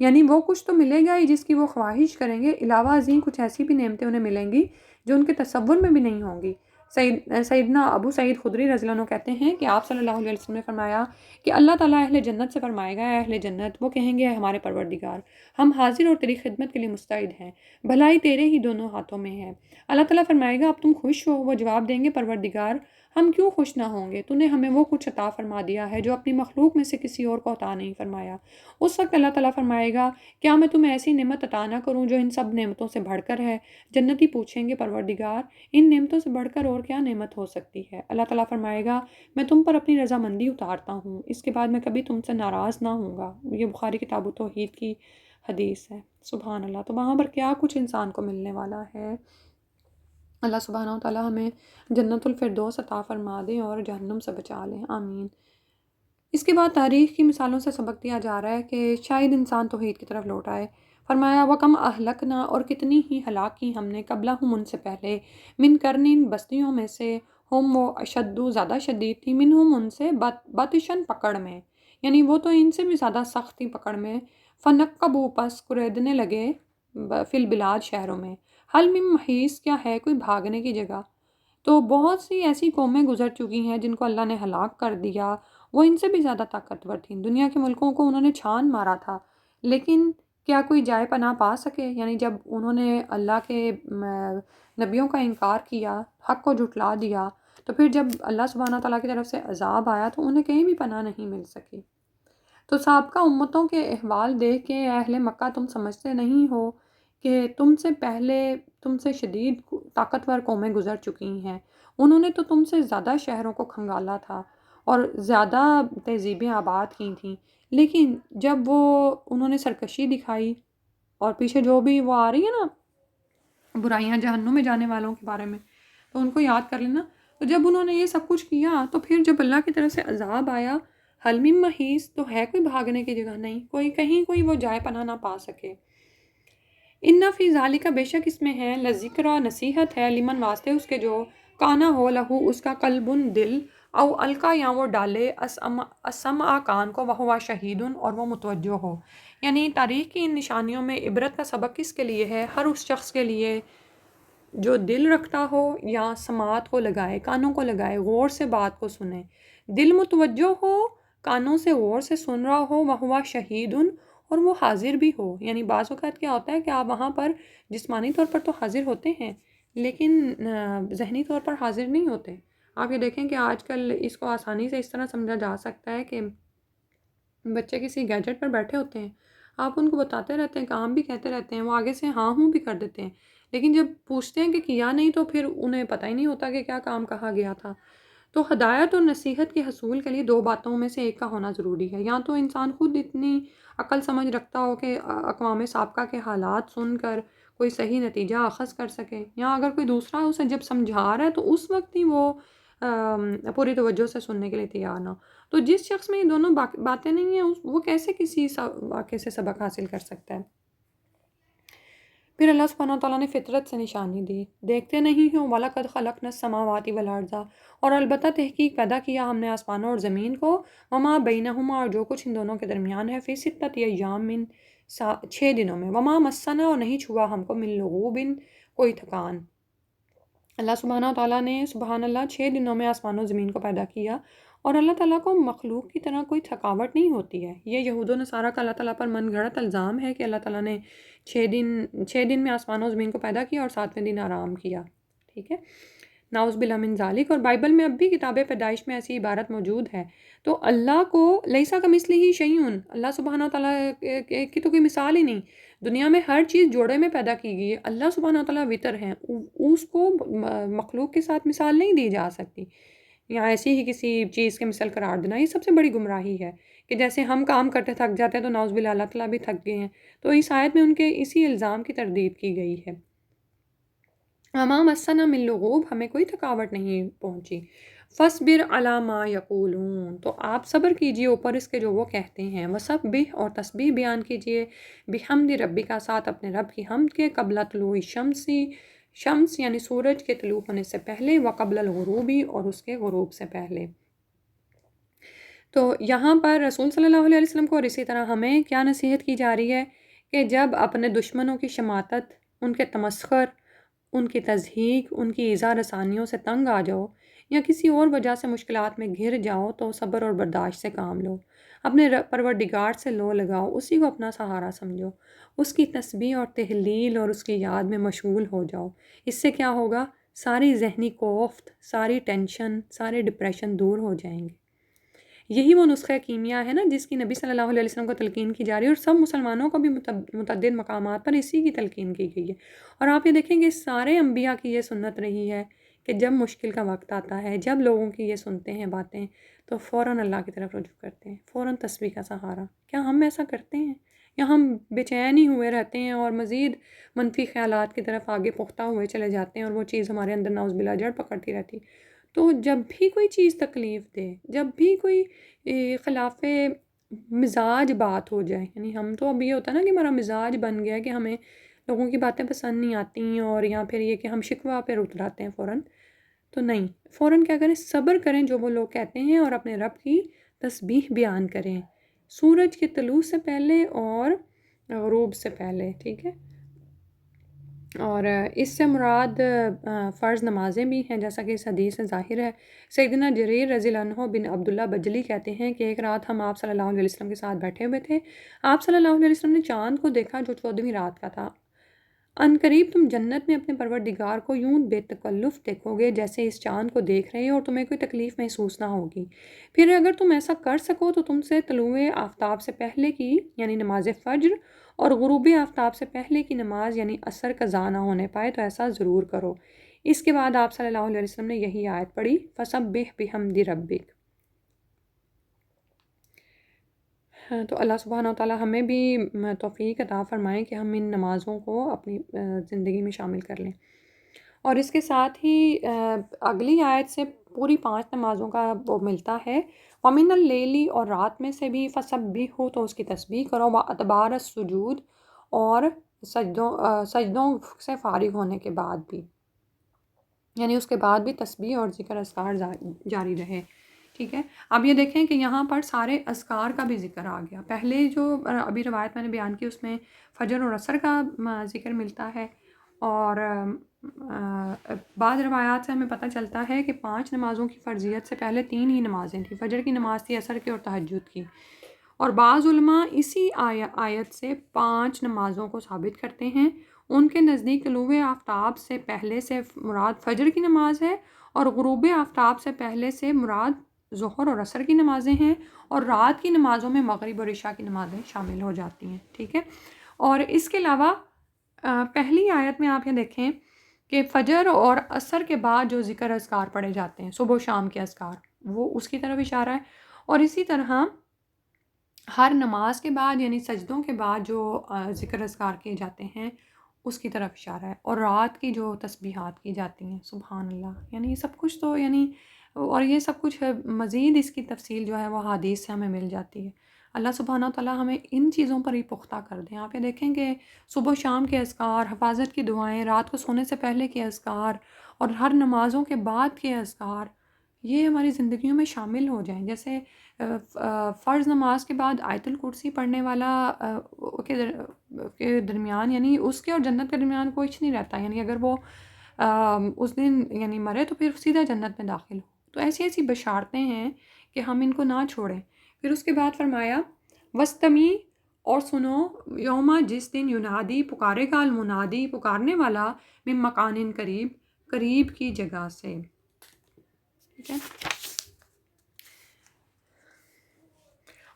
یعنی وہ کچھ تو ملے گا ہی جس کی وہ خواہش کریں گے، علاوہ ازیں کچھ ایسی بھی نعمتیں انہیں ملیں گی جو ان کے تصور میں بھی نہیں ہوں گی۔ سیدنا ابو سعید خدری رضی اللہ عنہ کہتے ہیں کہ آپ صلی اللہ علیہ وسلم نے فرمایا کہ اللہ تعالیٰ اہل جنت سے فرمائے گا، اے اہل جنت، وہ کہیں گے اے ہمارے پروردگار، ہم حاضر اور تیری خدمت کے لیے مستعد ہیں، بھلائی تیرے ہی دونوں ہاتھوں میں ہے۔ اللہ تعالیٰ فرمائے گا اب تم خوش ہو؟ وہ جواب دیں گے پروردگار ہم کیوں خوش نہ ہوں گے، تو نے ہمیں وہ کچھ عطا فرما دیا ہے جو اپنی مخلوق میں سے کسی اور کو عطا نہیں فرمایا۔ اس وقت اللہ تعالیٰ فرمائے گا کیا میں تمہیں ایسی نعمت عطا نہ کروں جو ان سب نعمتوں سے بڑھ کر ہے؟ جنتی پوچھیں گے پروردگار ان نعمتوں سے بڑھ کر اور کیا نعمت ہو سکتی ہے؟ اللہ تعالیٰ فرمائے گا میں تم پر اپنی رضامندی اتارتا ہوں، اس کے بعد میں کبھی تم سے ناراض نہ ہوں گا۔ یہ بخاری کتاب التوحید کی حدیث ہے، سبحان اللہ۔ تو وہاں پر کیا کچھ انسان کو ملنے والا ہے۔ اللہ سبحانہ و تعالیٰ ہمیں جنت الفردوس عطا فرما دیں اور جہنم سے بچا لیں، آمین۔ اس کے بعد تاریخ کی مثالوں سے سبق دیا جا رہا ہے کہ شاید انسان توحید کی طرف لوٹ آئے۔ فرمایا وَكَمْ أَهْلَكْنَا، اور کتنی ہی ہلاک کی ہم نے، قبلہم ان سے پہلے، من قرنٍ بستیوں میں سے، ہم وہ اشد زیادہ شدید تھی، منہم ان سے، بطشن پکڑ میں، یعنی وہ تو ان سے بھی زیادہ سخت تھی پکڑ میں، فنقبوا پس کریدنے لگے، فی البلاد شہروں میں، حل من محیص کیا ہے کوئی بھاگنے کی جگہ؟ تو بہت سی ایسی قومیں گزر چکی ہیں جن کو اللہ نے ہلاک کر دیا، وہ ان سے بھی زیادہ طاقتور تھیں، دنیا کے ملکوں کو انہوں نے چھان مارا تھا، لیکن کیا کوئی جائے پناہ پا سکے؟ یعنی جب انہوں نے اللہ کے نبیوں کا انکار کیا، حق کو جھٹلا دیا، تو پھر جب اللہ سبحانہ تعالیٰ کی طرف سے عذاب آیا تو انہیں کہیں بھی پناہ نہیں مل سکی۔ تو سابقہ امتوں کے احوال دیکھ کے اے اہل مکہ تم سمجھتے نہیں ہو کہ تم سے پہلے تم سے شدید طاقتور قومیں گزر چکی ہیں، انہوں نے تو تم سے زیادہ شہروں کو کھنگالا تھا اور زیادہ تہذیبیں آباد کی تھیں، لیکن جب انہوں نے سرکشی دکھائی، اور پیچھے جو بھی وہ آ رہی ہے نا برائیاں جہنم میں جانے والوں کے بارے میں، تو ان کو یاد کر لینا، تو جب انہوں نے یہ سب کچھ کیا تو پھر جب اللہ کی طرف سے عذاب آیا حل من محیص، تو ہے کوئی بھاگنے کی جگہ؟ نہیں، کوئی کہیں کوئی وہ جائے پناہ نہ پا سکے۔ ان فی ذالک، کا بے شک اس میں ہے، لذکر، نصیحت ہے، لمن واسطے اس کے جو کانا ہو لہو اس کا قلبن دل، او القا یا وہ ڈالے، اسمع کان کو، وہوا شہیدن اور وہ متوجہ ہو۔ یعنی تاریخ کی ان نشانیوں میں عبرت کا سبق کس کے لیے ہے؟ ہر اس شخص کے لیے جو دل رکھتا ہو یا سماعت کو لگائے، کانوں کو لگائے، غور سے بات کو سنے، دل متوجہ ہو، کانوں سے غور سے سن رہا ہو، وہوا شہیدن اور وہ حاضر بھی ہو۔ یعنی بعض اوقات کیا ہوتا ہے کہ آپ وہاں پر جسمانی طور پر تو حاضر ہوتے ہیں لیکن ذہنی طور پر حاضر نہیں ہوتے۔ آپ یہ دیکھیں کہ آج کل اس کو آسانی سے اس طرح سمجھا جا سکتا ہے کہ بچے کسی گیجٹ پر بیٹھے ہوتے ہیں، آپ ان کو بتاتے رہتے ہیں، کام بھی کہتے رہتے ہیں، وہ آگے سے ہاں ہوں بھی کر دیتے ہیں، لیکن جب پوچھتے ہیں کہ کیا نہیں تو پھر انہیں پتہ ہی نہیں ہوتا کہ کیا کام کہا گیا تھا۔ تو ہدایت اور نصیحت کے حصول کے لیے دو باتوں میں سے ایک کا ہونا ضروری ہے، یا تو انسان خود اتنی عقل سمجھ رکھتا ہو کہ اقوام سابقہ کے حالات سن کر کوئی صحیح نتیجہ اخذ کر سکے، یا اگر کوئی دوسرا اسے جب سمجھا رہا ہے تو اس وقت ہی وہ پوری توجہ سے سننے کے لیے تیار نہ ہو۔ تو جس شخص میں یہ دونوں باتیں نہیں ہیں وہ کیسے کسی واقعے سے سبق حاصل کر سکتا ہے؟ پھر اللہ سبحانہ وتعالیٰ نے فطرت سے نشانی دی، دیکھتے نہیں ہو وَلَقَدْ خَلَقْنَا السَّمَاوَاتِ وَالْأَرْضَ، اور البتہ تحقیق پیدا کیا ہم نے آسمانوں اور زمین کو، وَمَا بَيْنَهُمَا، اور جو کچھ ان دونوں کے درمیان ہے، فِي سِتَّةِ أَيَّامٍ، 6 دنوں میں، وَمَا مَسَّنَا، اور نہیں چھوا ہم کو، مِن لُغُوبٍ، کوئی تھکان۔ اللہ سبحانہ وتعالیٰ نے سبحان اللہ 6 دنوں میں آسمان و زمین کو پیدا کیا، اور اللہ تعالیٰ کو مخلوق کی طرح کوئی تھکاوٹ نہیں ہوتی ہے۔ یہ یہود و نصارہ کا اللہ تعالیٰ پر من گھڑت الزام ہے کہ اللہ تعالیٰ نے 6 دن میں آسمان و زمین کو پیدا کیا اور 7ویں دن آرام کیا، ٹھیک ہے، نعوذ باللہ من ذالک۔ اور بائبل میں اب بھی کتاب پیدائش میں ایسی عبارت موجود ہے۔ تو اللہ کو لیسا کمثلہ شیء، اللہ سبحانہ وتعالیٰ کی تو کوئی مثال ہی نہیں، دنیا میں ہر چیز جوڑے میں پیدا کی گئی ہے، اللہ سبحانہ وتعالیٰ وطر ہیں، اس کو مخلوق کے ساتھ مثال نہیں دی جا سکتی، یا ایسی ہی کسی چیز کے مثال قرار دینا، یہ سب سے بڑی گمراہی ہے کہ جیسے ہم کام کرتے تھک جاتے ہیں تو نعوذ باللہ اللہ تعالیٰ بھی تھک گئے ہیں۔ تو اس آیت میں ان کے اسی الزام کی تردید کی گئی ہے۔ وَمَا مَسَّنَا مِن لُغُوبٍ، ہمیں کوئی تھکاوٹ نہیں پہنچی۔ فَاصْبِرْ عَلَىٰ مَا يَقُولُونَ، تو آپ صبر کیجئے اوپر اس کے جو وہ کہتے ہیں، وَسَبِّحْ، اور تسبیح بیان کیجئے، بِحَمْدِ رَبِّکَ، ساتھ اپنے رب کی حمد کے، قبل طلوع الشمس، شمس یعنی سورج کے طلوع ہونے سے پہلے، وقبل الغروب، اور اس کے غروب سے پہلے۔ تو یہاں پر رسول صلی اللہ علیہ وسلم کو اور اسی طرح ہمیں کیا نصیحت کی جا رہی ہے کہ جب اپنے دشمنوں کی شماتت، ان کے تمسخر، ان کی تضحیک، ان کی ایذا رسانیوں سے تنگ آ جاؤ، یا کسی اور وجہ سے مشکلات میں گھر جاؤ، تو صبر اور برداشت سے کام لو، اپنے پروردگار سے لو لگاؤ، اسی کو اپنا سہارا سمجھو، اس کی تسبیح اور تہلیل اور اس کی یاد میں مشغول ہو جاؤ۔ اس سے کیا ہوگا؟ ساری ذہنی کوفت، ساری ٹینشن، سارے ڈپریشن دور ہو جائیں گے۔ یہی وہ نسخہ کیمیا ہے نا جس کی نبی صلی اللہ علیہ وسلم کو تلقین کی جا رہی ہے، اور سب مسلمانوں کو بھی متعدد مقامات پر اسی کی تلقین کی گئی ہے۔ اور آپ یہ دیکھیں کہ سارے انبیاء کی یہ سنت رہی ہے کہ جب مشکل کا وقت آتا ہے، جب لوگوں کی یہ سنتے ہیں باتیں، تو فوراً اللہ کی طرف رجوع کرتے ہیں، فوراً تسبیح کا سہارا۔ کیا ہم ایسا کرتے ہیں، یا ہم بے چین ہی ہوئے رہتے ہیں اور مزید منفی خیالات کی طرف آگے پختہ ہوئے چلے جاتے ہیں، اور وہ چیز ہمارے اندر نعوذ باللہ جڑ پکڑتی رہتی؟ تو جب بھی کوئی چیز تکلیف دے، جب بھی کوئی خلاف مزاج بات ہو جائے، یعنی ہم تو اب یہ ہوتا ہے نا کہ ہمارا مزاج بن گیا ہے کہ ہمیں لوگوں کی باتیں پسند نہیں آتی، اور یا پھر یہ کہ ہم شکوہ پہ اتراتے ہیں فوراً، تو نہیں، فوراً کیا کریں؟ صبر کریں جو وہ لوگ کہتے ہیں، اور اپنے رب کی تسبیح بیان کریں سورج کے طلوع سے پہلے اور غروب سے پہلے، ٹھیک ہے۔ اور اس سے مراد فرض نمازیں بھی ہیں، جیسا کہ اس حدیث سے ظاہر ہے۔ سیدنا جریر رضی اللہ عنہ بن عبداللہ بجلی کہتے ہیں کہ ایک رات ہم آپ صلی اللہ علیہ وسلم کے ساتھ بیٹھے ہوئے تھے، آپ صلی اللہ علیہ وسلم نے چاند کو دیکھا جو 14ویں رات کا تھا۔ ان قریب تم جنت میں اپنے پروردگار کو یوں بے تکلف دیکھو گے جیسے اس چاند کو دیکھ رہے ہو، اور تمہیں کوئی تکلیف محسوس نہ ہوگی۔ پھر اگر تم ایسا کر سکو تو تم سے طلوع آفتاب سے پہلے کی یعنی نماز فجر، اور غروب آفتاب سے پہلے کی نماز یعنی عصر قضا نہ ہونے پائے تو ایسا ضرور کرو۔ اس کے بعد آپ صلی اللہ علیہ وسلم نے یہی آیت پڑھی، فَسَبِّحْ بِحَمْدِ رَبِّكَ۔ تو اللہ سبحانہ وتعالیٰ ہمیں بھی توفیق عطا فرمائے کہ ہم ان نمازوں کو اپنی زندگی میں شامل کر لیں۔ اور اس کے ساتھ ہی اگلی آیت سے پوری 5 نمازوں کا وہ ملتا ہے. وَمِنَ اللیلی، اور رات میں سے بھی، فَسَبِّحْہُ، تو اس کی تسبیح کرو، وَأَدْبَارَ السُّجُود، اور سجدوں سے فارغ ہونے کے بعد بھی، یعنی اس کے بعد بھی تسبیح اور ذکر اذکار جاری رہے. ٹھیک ہے. اب یہ دیکھیں کہ یہاں پر سارے اذکار کا بھی ذکر آ گیا. پہلے جو ابھی روایت میں نے بیان کی اس میں فجر اور عصر کا ذکر ملتا ہے، اور بعض روایات سے ہمیں پتہ چلتا ہے کہ 5 نمازوں کی فرضیت سے پہلے 3 ہی نمازیں تھیں، فجر کی نماز تھی، عصر کی اور تہجد کی. اور بعض علماء اسی آیت سے 5 نمازوں کو ثابت کرتے ہیں. ان کے نزدیک طلوع آفتاب سے پہلے سے مراد فجر کی نماز ہے، اور غروب آفتاب سے پہلے سے مراد ظہر اور عصر کی نمازیں ہیں، اور رات کی نمازوں میں مغرب اور عشاء کی نمازیں شامل ہو جاتی ہیں. ٹھیک ہے. اور اس کے علاوہ پہلی آیت میں آپ یہ دیکھیں کہ فجر اور عصر کے بعد جو ذکر اذکار پڑھے جاتے ہیں، صبح و شام کے اذکار، وہ اس کی طرف اشارہ ہے. اور اسی طرح ہر نماز کے بعد، یعنی سجدوں کے بعد جو ذکر اذکار کیے جاتے ہیں اس کی طرف اشارہ ہے. اور رات کی جو تسبیحات کی جاتی ہیں، سبحان اللہ، یعنی یہ سب کچھ تو اور یہ سب کچھ ہے. مزید اس کی تفصیل جو ہے وہ حدیث سے ہمیں مل جاتی ہے. اللہ سبحانہ و تعالیٰ ہمیں ان چیزوں پر ہی پختہ کر دیں. آپ یہ دیکھیں کہ صبح و شام کے اذکار، حفاظت کی دعائیں، رات کو سونے سے پہلے کے اذکار، اور ہر نمازوں کے بعد کے اذکار، یہ ہماری زندگیوں میں شامل ہو جائیں. جیسے فرض نماز کے بعد آیت الکرسی پڑھنے والا کے درمیان، یعنی اس کے اور جنت کے درمیان کچھ نہیں رہتا. یعنی اگر وہ اس دن یعنی مرے تو پھر سیدھا جنت میں داخل ہو. تو ایسی ایسی بشارتیں ہیں کہ ہم ان کو نہ چھوڑیں. پھر اس کے بعد فرمایا وستمی، اور سنو، یوما، جس دن، ینادی، پکارے گا، المنادی، پکارنے والا، من مکان قریب، قریب کی جگہ سے. ٹھیک ہے.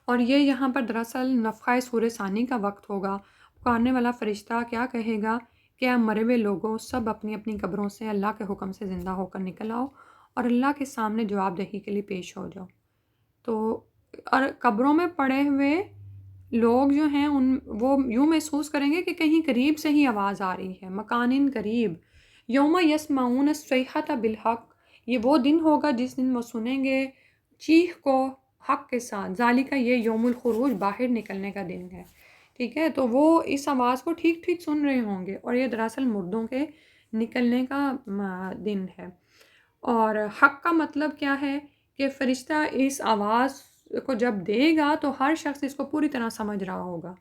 اور یہ یہاں پر دراصل نفخہ صور ثانی کا وقت ہوگا. پکارنے والا فرشتہ کیا کہے گا کہ اے مرے ہوئے لوگوں، سب اپنی اپنی قبروں سے اللہ کے حکم سے زندہ ہو کر نکل آؤ اور اللہ کے سامنے جواب دہی کے لیے پیش ہو جاؤ. تو اور قبروں میں پڑے ہوئے لوگ جو ہیں وہ یوں محسوس کریں گے کہ کہیں قریب سے ہی آواز آ رہی ہے. مکان قریب. یوم یسمعون الصیحۃ بالحق، یہ وہ دن ہوگا جس دن وہ سنیں گے چیخ کو حق کے ساتھ. ذالک، یہ یوم الخروج، باہر نکلنے کا دن ہے. ٹھیک ہے. تو وہ اس آواز کو ٹھیک ٹھیک سن رہے ہوں گے، اور یہ دراصل مردوں کے نکلنے کا دن ہے. اور حق کا مطلب کیا ہے کہ فرشتہ اس آواز کو جب دے گا تو ہر شخص اس کو پوری طرح سمجھ رہا ہوگا.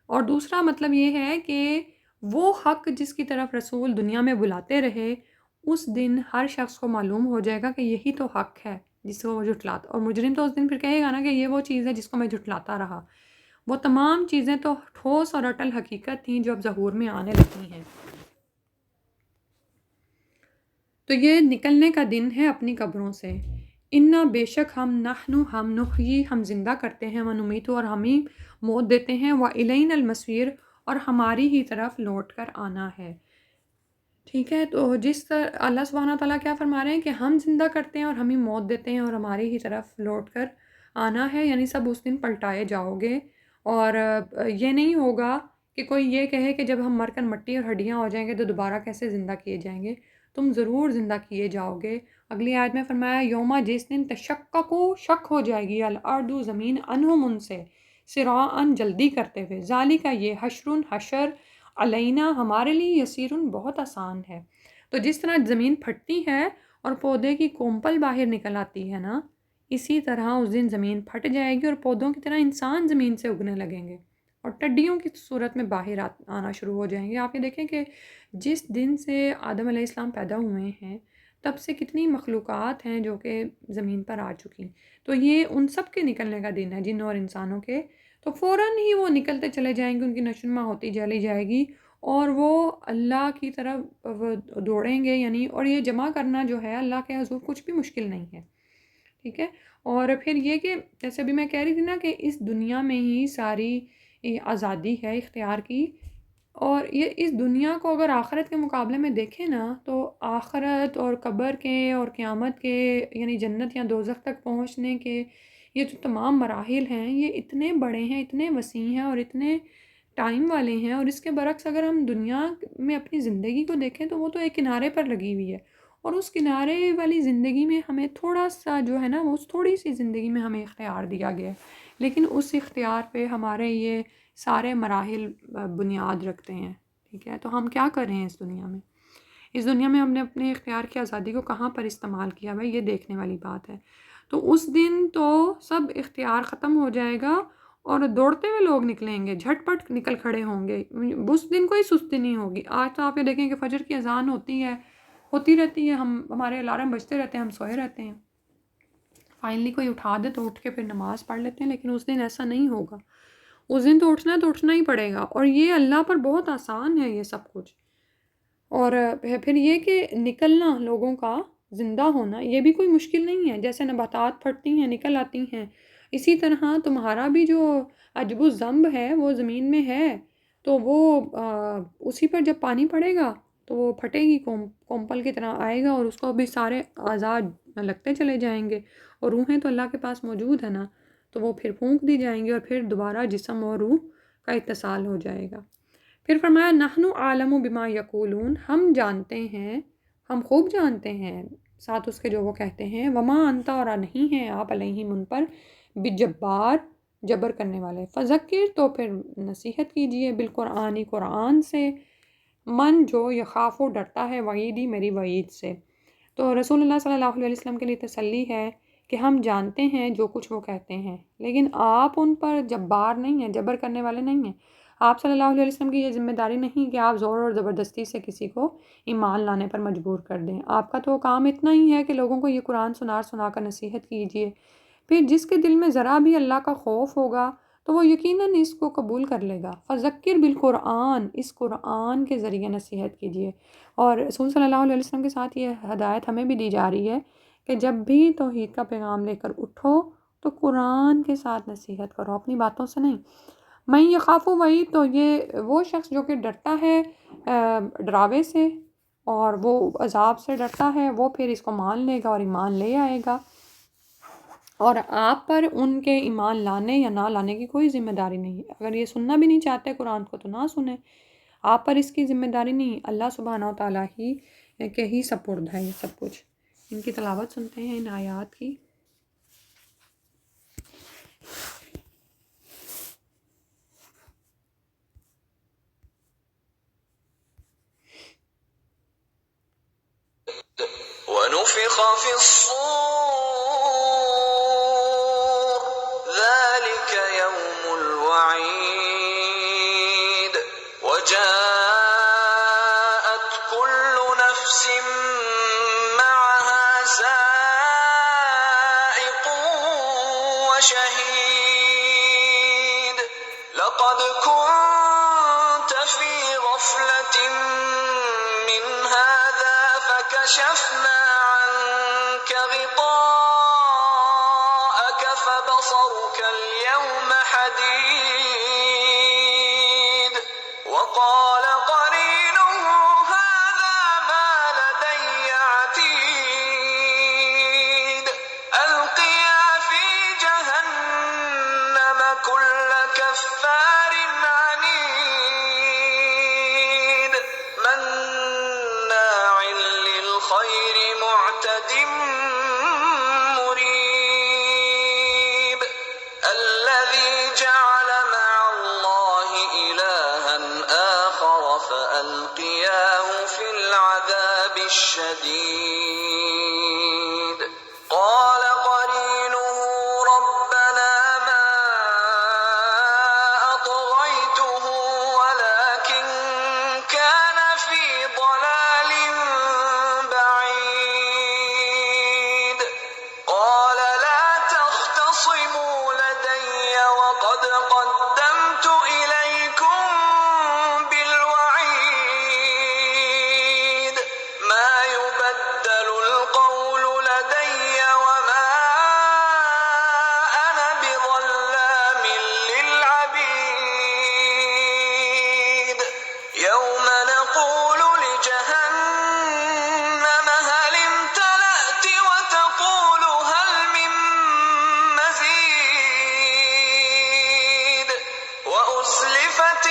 اور دوسرا مطلب یہ ہے کہ وہ حق جس کی طرف رسول دنیا میں بلاتے رہے، اس دن ہر شخص کو معلوم ہو جائے گا کہ یہی تو حق ہے جس کو وہ جھٹلاتا. اور مجرم تو اس دن پھر کہے گا نا کہ یہ وہ چیز ہے جس کو میں جھٹلاتا رہا. وہ تمام چیزیں تو ٹھوس اور اٹل حقیقت تھیں جو اب ظہور میں آنے لگی ہیں. تو یہ نکلنے کا دن ہے اپنی قبروں سے. انا، بے شک ہم نحیی، ہم زندہ کرتے ہیں، ونمیت، اور ہم ہی موت دیتے ہیں، والینا المصیر، اور ہماری ہی طرف لوٹ کر آنا ہے. ٹھیک ہے. تو جس طرح اللہ سبحانہ تعالیٰ کیا فرما رہے ہیں کہ ہم زندہ کرتے ہیں اور ہم ہی موت دیتے ہیں اور ہماری ہی طرف لوٹ کر آنا ہے. یعنی سب اس دن پلٹائے جاؤ گے. اور یہ نہیں ہوگا کہ کوئی یہ کہے کہ جب ہم مر کر مٹی اور ہڈیاں ہو جائیں گے تو دوبارہ کیسے زندہ کیے جائیں گے. تم ضرور زندہ کیے جاؤ گے. اگلی آیت میں فرمایا یوما، جس دن تشقق، شک ہو جائے گی، الارض، زمین، عنہم، ان سے، سراعا، جلدی کرتے ہوئے، ذالک، یہ، حشر علینا، ہمارے لیے، یسیرن، بہت آسان ہے. تو جس طرح زمین پھٹتی ہے اور پودے کی کومپل باہر نکل آتی ہے نا، اسی طرح اس دن زمین پھٹ جائے گی اور پودوں کی طرح انسان زمین سے اگنے لگیں گے اور ٹڈیوں کی صورت میں باہر آنا شروع ہو جائیں گے. آپ یہ دیکھیں کہ جس دن سے آدم علیہ السلام پیدا ہوئے ہیں تب سے کتنی مخلوقات ہیں جو کہ زمین پر آ چکی. تو یہ ان سب کے نکلنے کا دن ہے، جن اور انسانوں کے. تو فوراً ہی وہ نکلتے چلے جائیں گے، ان کی نشوونما ہوتی چلی جائے گی اور وہ اللہ کی طرف دوڑیں گے. یعنی اور یہ جمع کرنا جو ہے اللہ کے حضور کچھ بھی مشکل نہیں ہے. ٹھیک ہے. اور پھر یہ کہ جیسے ابھی میں کہہ رہی تھی نا کہ اس دنیا میں ہی ساری آزادی ہے اختیار کی. اور یہ اس دنیا کو اگر آخرت کے مقابلے میں دیکھیں نا تو آخرت اور قبر کے اور قیامت کے، یعنی جنت یا دوزخ تک پہنچنے کے یہ جو تمام مراحل ہیں یہ اتنے بڑے ہیں، اتنے وسیع ہیں اور اتنے ٹائم والے ہیں، اور اس کے برعکس اگر ہم دنیا میں اپنی زندگی کو دیکھیں تو وہ تو ایک کنارے پر لگی ہوئی ہے، اور اس کنارے والی زندگی میں ہمیں تھوڑا سا جو ہے نا، اس تھوڑی سی زندگی میں ہمیں اختیار دیا گیا ہے، لیکن اس اختیار پہ ہمارے یہ سارے مراحل بنیاد رکھتے ہیں، ٹھیک ہے؟ تو ہم کیا کر رہے ہیں اس دنیا میں؟ اس دنیا میں ہم نے اپنے اختیار کی آزادی کو کہاں پر استعمال کیا بھائی، یہ دیکھنے والی بات ہے۔ تو اس دن تو سب اختیار ختم ہو جائے گا اور دوڑتے ہوئے لوگ نکلیں گے، جھٹ پٹ نکل کھڑے ہوں گے، اس دن کوئی سستی نہیں ہوگی۔ آج تو آپ یہ دیکھیں کہ فجر کی اذان ہوتی رہتی ہے، ہمارے الارم بجتے رہتے ہیں، ہم سوئے رہتے ہیں، فائنلی کوئی اٹھا دے تو اٹھ کے پھر نماز پڑھ لیتے ہیں، لیکن اس دن ایسا نہیں ہوگا۔ اس دن تو اٹھنا ہی پڑے گا، اور یہ اللہ پر بہت آسان ہے یہ سب کچھ۔ اور پھر یہ کہ نکلنا لوگوں کا، زندہ ہونا، یہ بھی کوئی مشکل نہیں ہے، جیسے نباتات پھٹتی ہیں نکل آتی ہیں، اسی طرح تمہارا بھی جو عجب الذنب ہے وہ زمین میں ہے، تو وہ اسی پر جب پانی پڑے گا تو وہ پھٹے گی، کومپل کی طرح آئے گا، اور اس کو بھی سارے اعضاء لگتے چلے جائیں گے، اور روحیں تو اللہ کے پاس موجود ہے نا، تو وہ پھر پھونک دی جائیں گی، اور پھر دوبارہ جسم اور روح کا اتصال ہو جائے گا۔ پھر فرمایا نحن عالم بما یقولون، ہم جانتے ہیں، ہم خوب جانتے ہیں، ساتھ اس کے جو وہ کہتے ہیں، وما انت، اور نہیں ہیں آپ علیہم ان پر، بجبار، جبر کرنے والے، فذکر، تو پھر نصیحت کیجئے، بالقرآن، قرآن سے، من، جو یخاف، ڈرتا ہے، وعیدی، میری وعید سے۔ تو رسول اللہ صلی اللہ علیہ وسلم کے لیے تسلی ہے کہ ہم جانتے ہیں جو کچھ وہ کہتے ہیں، لیکن آپ ان پر جبار نہیں ہیں، جبر کرنے والے نہیں ہیں۔ آپ صلی اللہ علیہ وسلم کی یہ ذمہ داری نہیں کہ آپ زور اور زبردستی سے کسی کو ایمان لانے پر مجبور کر دیں۔ آپ کا تو کام اتنا ہی ہے کہ لوگوں کو یہ قرآن سنا کر نصیحت کیجیے، پھر جس کے دل میں ذرا بھی اللہ کا خوف ہوگا تو وہ یقیناً اس کو قبول کر لے گا۔ فذکر بالقرآن، اس قرآن کے ذریعے نصیحت کیجیے۔ اور رسول صلی اللہ علیہ وسلم کے ساتھ یہ ہدایت ہمیں بھی دی جا رہی ہے کہ جب بھی توحید کا پیغام لے کر اٹھو تو قرآن کے ساتھ نصیحت کرو، اپنی باتوں سے نہیں۔ میں یخاف وہی، تو یہ وہ شخص جو کہ ڈرتا ہے ڈراوے سے اور وہ عذاب سے ڈرتا ہے، وہ پھر اس کو مان لے گا اور ایمان لے آئے گا، اور آپ پر ان کے ایمان لانے یا نہ لانے کی کوئی ذمہ داری نہیں ہے۔ اگر یہ سننا بھی نہیں چاہتے قرآن کو تو نہ سنیں، آپ پر اس کی ذمہ داری نہیں، اللہ سبحانہ و تعالیٰ ہی کے ہی سپرد ہے یہ سب کچھ۔ ان کی تلاوت سنتے ہیں ان آیات کی۔ ونفخ في الصور ذلك يوم الوعيد وجاءت كل نفس معها سائق وشهيد لقد كنت في غفلة من هذا فكشفنا عنك غطاءك فبصرك اليوم حديد وقال قرينه هذا ما لدي عتيد ألقيا في جهنم كل كفار عنيد مناع للخير معتد مريب الذي جعل مع الله إلها آخر فألقياه في العذاب الشديد قال قرينه ربنا ما أطغيته ولكن كان في ضلال بعيد قال لا تختصموا لدي وقد قدمت إليكم بالوعيد ما يبدل القول لدي وما أنا بظلام للعبيد يوم نقول لجهنم هل امتلأت وتقول هل من مزيد وأزلفت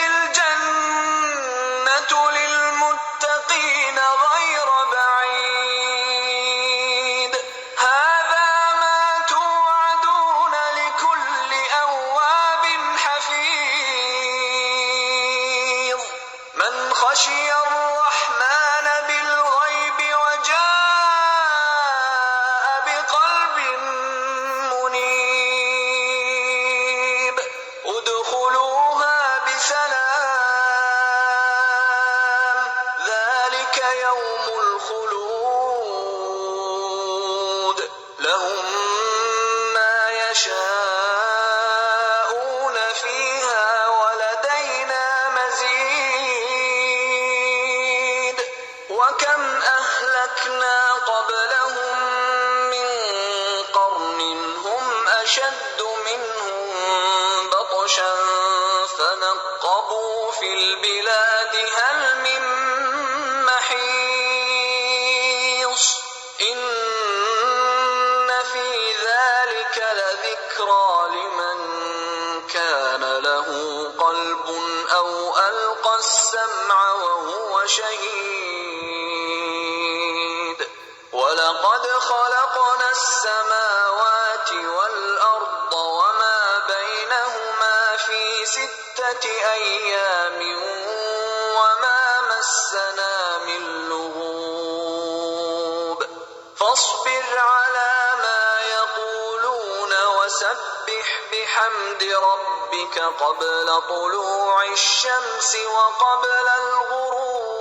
أهلكنا قبلهم من قرن هم أشد منهم بطشا فنقبوا في البلاد هل من محيص إن في ذلك لذكرى لمن كان له قلب أو ألقى السمع وهو شهيد ولقد خلقنا السماوات والأرض وما بينهما في 6 أيام وما مسنا من لغوب فاصبر على ما يقولون وسبح بحمد ربك قبل طلوع الشمس وقبل الغروب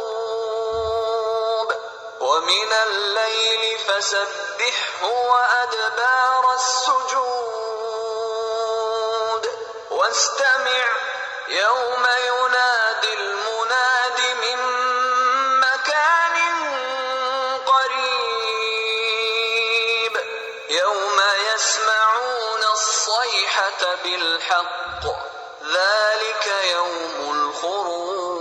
ومن الليل فسبحه وأدبار السجود واستمع يوم ينادي المناد من مكان قريب يوم يسمعون الصيحة بالحق ذلك يوم الخروج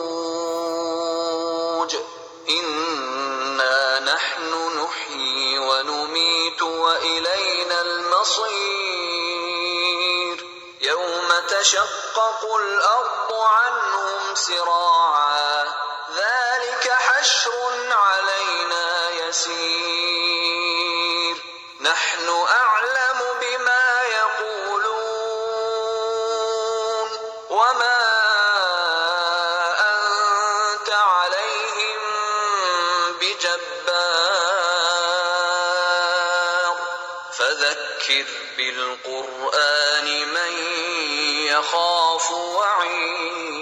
إنا نحن نحيي ونميت وإلينا المصير يوم تشقق الأرض عنهم سراعا ذلك حشر علينا يسير نحن أعلم بما يقولون وما أنت عليهم بجبار فذكر بالقرآن من يخاف وعيد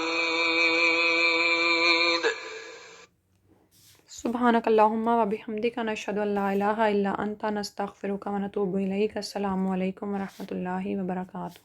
سبحانک اللہم و بحمدک نشہد ان لا الہ الا انت نستغفرک و نتوب الیک۔ السلام علیکم ورحمۃ اللہ وبرکاتہ۔